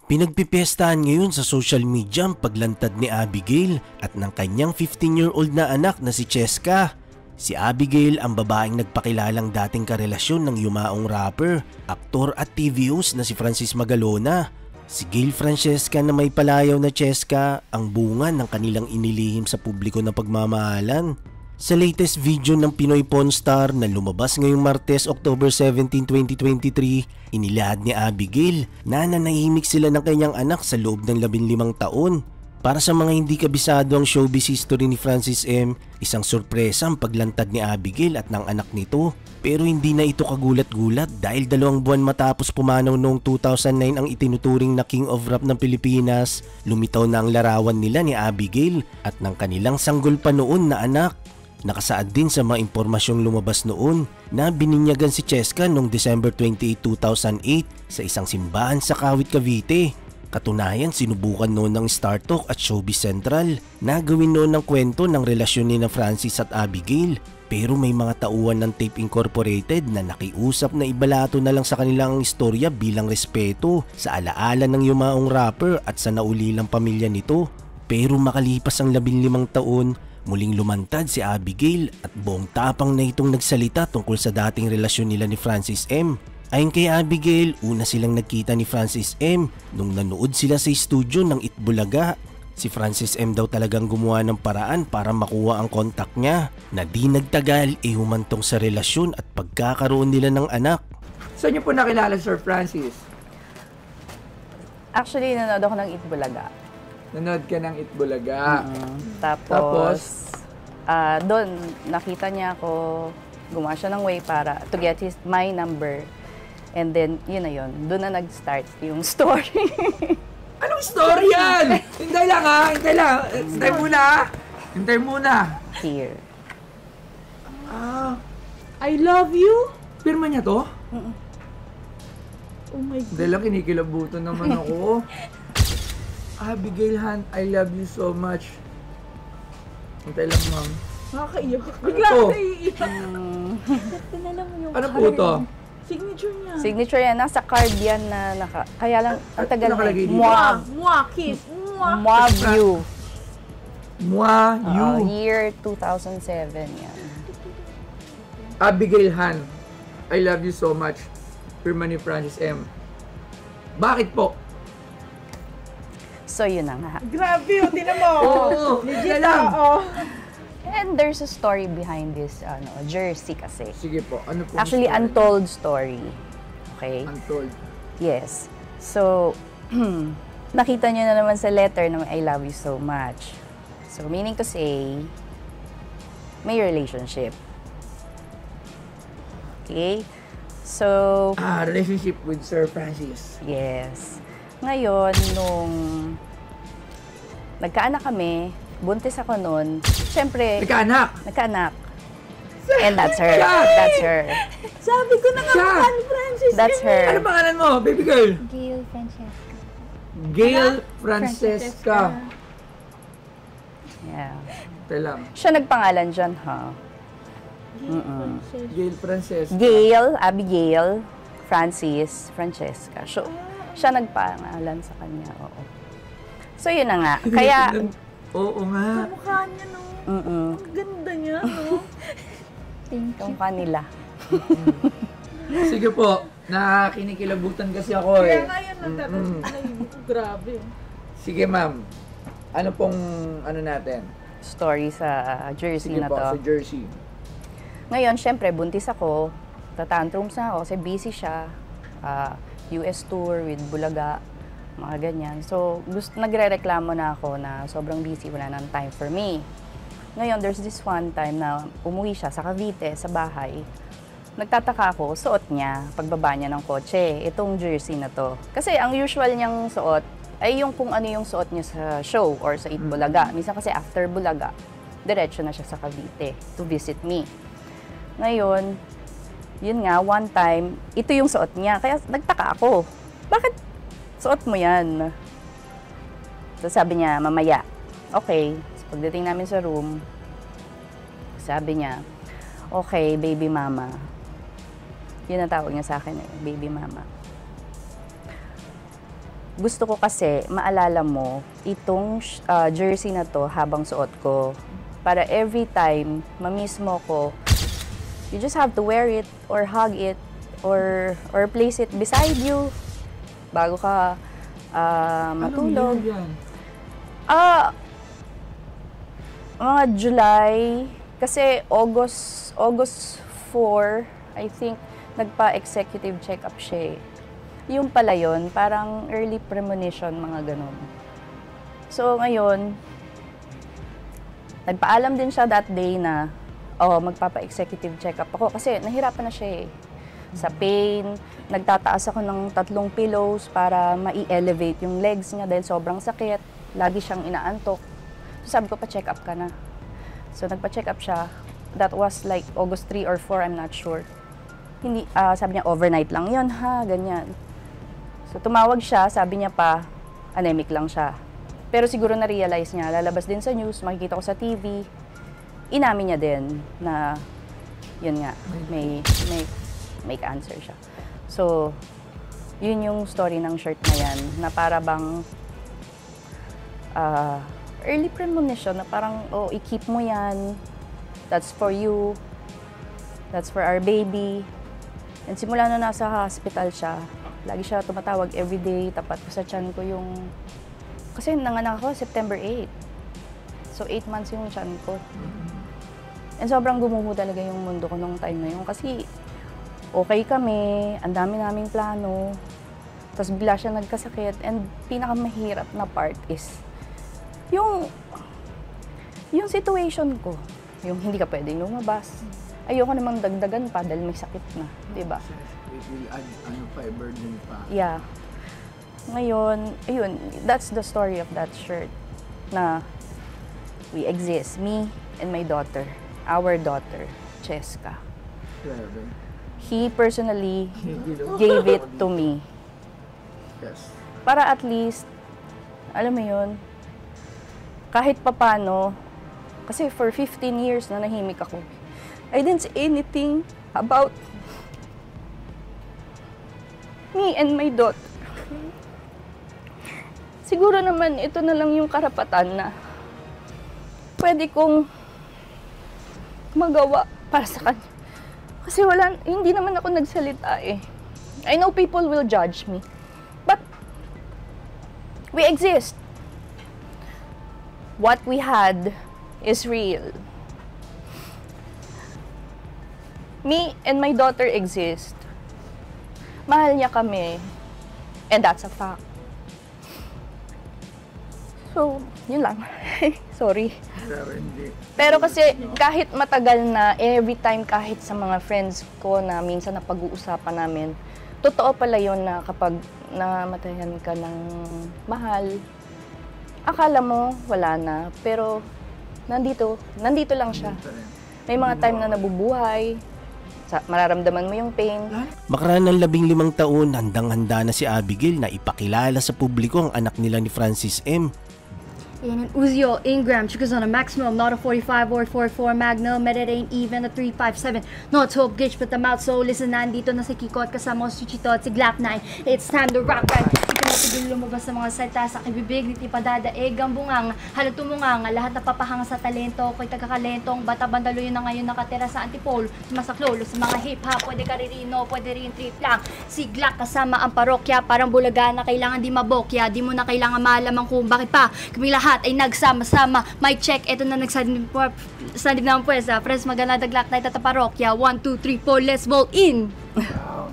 Pinagpipestahan ngayon sa social media ang paglantad ni Abigail at ng kanyang 15-year-old na anak na si Cheska. Si Abigail ang babaeng nagpakilalang dating karelasyon ng yumaong rapper, aktor at TV host na si Francis Magalona. Si Gail Francesca na may palayaw na Cheska ang bunga ng kanilang inilihim sa publiko na pagmamahalan. Sa latest video ng Pinoy Pawn Star na lumabas ngayong Martes, October 17, 2023, inilahad ni Abigail na nanahimik sila ng kanyang anak sa loob ng 15 taon. Para sa mga hindi kabisado ang showbiz history ni Francis M, isang sorpresa ang paglantad ni Abigail at ng anak nito. Pero hindi na ito kagulat-gulat dahil 2 buwan matapos pumanaw noong 2009 ang itinuturing na King of Rap ng Pilipinas, lumitaw na ang larawan nila ni Abigail at ng kanilang sanggol pa noon na anak. Nakasaad din sa mga impormasyong lumabas noon na bininyagan si Cheska noong December 28, 2008 sa isang simbahan sa Kawit, Cavite. Katunayan, sinubukan noon ng Star Talk at Showbiz Central na gawin noon ng kwento ng relasyon ni Francis at Abigail. Pero may mga tauhan ng Tape Incorporated na nakiusap na ibalato na lang sa kanilang istorya bilang respeto sa alaala ng yumaong rapper at sa naulilang pamilya nito. Pero makalipas ang 15 taon, muling lumantad si Abigail at buong tapang na itong nagsalita tungkol sa dating relasyon nila ni Francis M. Ayon kay Abigail, una silang nagkita ni Francis M nung nanood sila sa studio ng Itbulaga. Si Francis M daw talagang gumawa ng paraan para makuha ang kontak niya na di nagtagal humantong sa relasyon at pagkakaroon nila ng anak. Saan niyo po nakilala Sir Francis? Actually, nanood ako ng Itbulaga. Nanood ka ng Itbulaga. Tapos doon nakita niya ako, gumawa siya ng way para to get my number. And then, yun na yun. Doon na nag-start yung story. Anong story yan? Hintay lang ha, hintay lang. Hintay muna ha. Hintay muna. Here. I love you? Pirma niya to? Oh my God. Dahil lang kinikilabutan naman ako. Abigail Han, I love you so much. Hintay lang, ma'am. Nakakaiyak. Ano Bigla to? ako naiiyak. Tinala mo yung Ano po to? signature niya. Signature yan. Nasa card yan na kaya lang, ang tagal na. Nakalagay dito? Mwah, kiss. Mwah. Mwah you. Mwah, you. Year 2007 yan. Abigail Han, I love you so much. Pirma ni Francis M. Bakit po? So, yun na nga. Grabe, tinan mo. Oo, Legit lang. And there's a story behind this jersey kasi. Sige po, ano po? Actually, untold story. Okay? Untold. Yes. So, nakita niyo na naman sa letter na I love you so much. So, meaning to say, may relationship. Okay? So, Relationship with Sir Francis. yes. Ngayon, nung nagkaanak kami, buntis ako nun, syempre, Nagkaanak. nagkaanak. And that's her. That's her. Sabi ko na nga, Siya. Francis. That's her. Ano pangalan mo, baby girl? Gail Francesca. Gail Francesca. Yeah. Hintay lang. Siya nagpangalan dyan, ha? Gail Francesca. Gail, Abigail, Francis, Francesca. So, siya nagpangalan sa kanya, oo. So, yun na nga. Kaya, Oo nga. Mukha niya, no? Ang ganda niya, no? Thank yung kanila. Sige po, nakakinikilabutan kasi ako Kaya eh. nga yan, grabe. Sige ma'am, ano pong ano natin? Story sa jersey Sige na po, to. sa jersey. Ngayon, syempre, buntis ako. Tatantrums na ako kasi busy siya. US tour with Bulaga, mga ganyan. So, nagre-reklamo na ako na sobrang busy, wala nang time for me. Ngayon, there's this one time na umuwi siya sa Cavite, sa bahay. Nagtataka ako, suot niya, pagbaba niya ng kotse, itong jersey na to. Kasi ang usual niyang suot ay yung kung ano yung suot niya sa show or sa Eat Bulaga. Minsan kasi after Bulaga, diretso na siya sa Cavite to visit me. Ngayon, yun nga, one time, ito yung suot niya. Kaya nagtaka ako, bakit suot mo yan? So sabi niya, mamaya. Okay. So, pagdating namin sa room, sabi niya, okay, baby mama. Yun ang tawag niya sa akin eh, baby mama. gusto ko kasi maalala mo itong jersey na to habang suot ko. Para every time mamiss mo ko, you just have to wear it or hug it or place it beside you bago ka matulog. Anong year yan? Mga July, kasi August 4, I think, nagpa-executive check-up siya eh. Yung pala yun, parang early premonition, mga ganun. So ngayon, nagpaalam din siya that day na, magpapa-executive check-up ako kasi nahirapan na siya eh. Sa pain, nagtataas ako ng 3 pillows para ma-elevate yung legs niya dahil sobrang sakit. Lagi siyang inaantok. So sabi ko, pa-check up ka na. So nagpa-check up siya. That was like August 3 or 4, I'm not sure. Hindi, sabi niya, overnight lang yun ha, ganyan. So tumawag siya, sabi niya pa, anemic lang siya. Pero siguro na-realize niya, lalabas din sa news, makikita ko sa TV. Inamin niya din na, yun nga, may cancer siya. So, yun yung story ng shirt na yan, na para bang early premonition, na parang, i-keep mo yan, that's for you, that's for our baby. And simula na nasa hospital siya, lagi siya tumatawag everyday, tapat ko sa tiyan ko yung, kasi nanganak ako September 8. So, 8 months yung tiyan ko. And sobrang gumuho talaga yung mundo ko nung time na yun, kasi okay kami, ang dami naming plano, tapos bigla siya nagkasakit, and pinakamahirap na part is yung situation ko, yung hindi ka pwedeng lumabas. Ayoko namang dagdagan pa dahil may sakit na, di ba? It will add, burden pa. Yeah. Ngayon, ayun, that's the story of that shirt, na we exist, me and my daughter, our daughter, Cheska. Grabe. He personally gave it to me. Yes. Para at least, alam mo yun, kahit papano, kasi for 15 years na nahimik ako, I didn't say anything about me and my daughter. Siguro naman ito na lang yung karapatan na pwede kong magawa para sa kanya. Kasi hindi naman ako nagsalita eh. I know people will judge me. But, we exist. What we had is real. Me and my daughter exist. Mahal niya kami. And that's a fact. So, yun lang. Sorry. Pero hindi. Pero kasi kahit matagal na, every time kahit sa mga friends ko na minsan napag-uusapan namin, totoo pala yun na kapag namatayan ka ng mahal, akala mo wala na, pero nandito lang siya. May mga time na nabubuhay, mararamdaman mo yung pain. Makaraan ng 15 taon, handang-handa na si Abigail na ipakilala sa publiko ang anak nila ni Francis M. In an Uzi Ingram, triggers on a maximum, not a 45 or 44 Magnum, it ain't even a 357. No, it's Hope Gitch, but I'm out, so listen, nandito na si Kiko at kasama si Chito at si Glock 9. It's time to rock right. Hindi ka natigil lumabas sa mga salita sa kibibig, di padadaig ang bungang, halat tumungang, lahat napapahanga sa talento, ko'y tagakalentong, bata bandalo yun na ngayon nakatira sa Antipolo, sumasaklolo sa mga hip-hop, pwede ka ririno, pwede rin trip lang. Si Glock kasama ang parokya, parang bulaga na kailangan di mabokya, di mo na kailangan malamang kung bakit pa, kami lahat ay nagsama-sama. Mic check, eto na nagsanib na ang pwesa. Friends, maganda Glock 9 at parokya. 1, 2, 3, 4, let's vote in! Wow.